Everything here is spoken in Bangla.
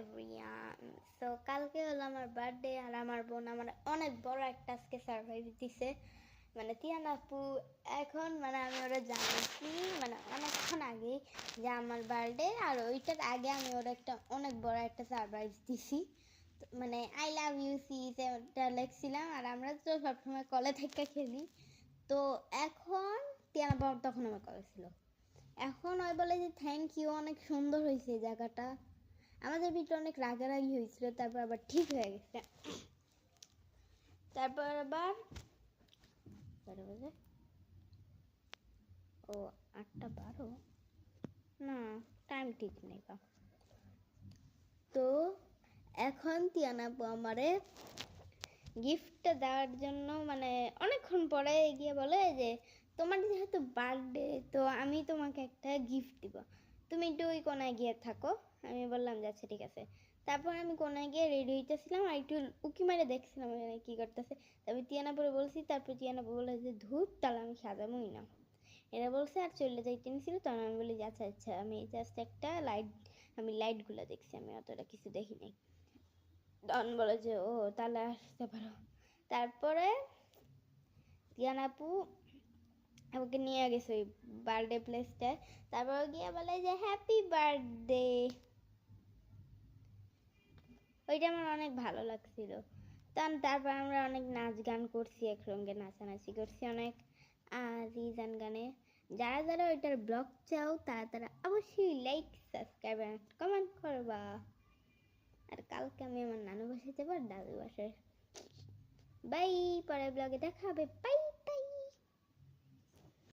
এভরিওয়ান, সো কালকে হলো আমার বার্থডে আর আমার বোন আমার অনেক বড় একটা আজকে সারপ্রাইজ দিছে। মানে তিয়ান আপু এখন মানে আমি ওরা জানাইছি মানে অনেকক্ষণ আগেই যে আমার বার্থডে, আর ওইটার আগে আমি ওরা একটা অনেক বড় একটা সারপ্রাইজ দিছি। মানে আই লাভ ইউ সি এটা লিখছিলাম, আর আমরা তো সবসময় কলে থেকে খেলি। তো এখন তিয়ান আপু তখন আমার কলে ছিল। এখন ওই বলে যে থ্যাংক ইউ, অনেক সুন্দর হয়েছে জায়গাটা। আমাদের ভিতরে অনেক রাগারাগি হয়েছিল, তারপর আবার ঠিক হয়ে গেছে। তারপর আবার ও 8:12 না, টাইম ঠিক নেই। তো এখন তিয়ানাপু আমারে গিফটটা দেওয়ার জন্য মানে অনেকক্ষণ পরে গিয়ে বলে যে তোমার যেহেতু বার্থডে, তো আমি তোমাকে একটা গিফট দিব, তুমি একটু ওই কোনায় গিয়ে থাকো। আমি বললাম যে আচ্ছা ঠিক আছে। তারপর আমি কোনায় গিয়ে রেডি হইতেছিলাম আর একটু উকি মারে দেখছিলাম কী করতেছে। তারপর তিয়ানাপুরে বলছি, তারপর তিয়ানাপু বলে যে ধূপ তাহলে আমি সাজামই না, এরা বলছে আর চলে যাইতে নিছিল। তখন আমি বলি যে আচ্ছা আচ্ছা, আমি জাস্ট একটা আমি লাইটগুলো দেখছি, আমি অতটা কিছু দেখি নাই। তখন বলে যে ও তাহলে আসতে পারো। তারপরে তিয়ানাপু আমাকে নিয়ে গেছে ওই বার্থডে প্লেসটায়। তারপর গিয়ে বলে যে হ্যাপি বার্থডে। ওইটা আমার অনেক ভালো লাগছিল। তারপর আমরা অনেক নাচ গান করছি, একসঙ্গে নাচানাচি করছি অনেক রিজান গানে। যারা যারা ওইটার ব্লগ চাও তারা তারা অবশ্যই লাইক সাবস্ক্রাইব আর কমেন্ট করবা। আর কালকে আমি আমার নানু বাসায় যাবো আর দাদু বাসায়। বাই, পরের ব্লগে দেখা হবে। বাই।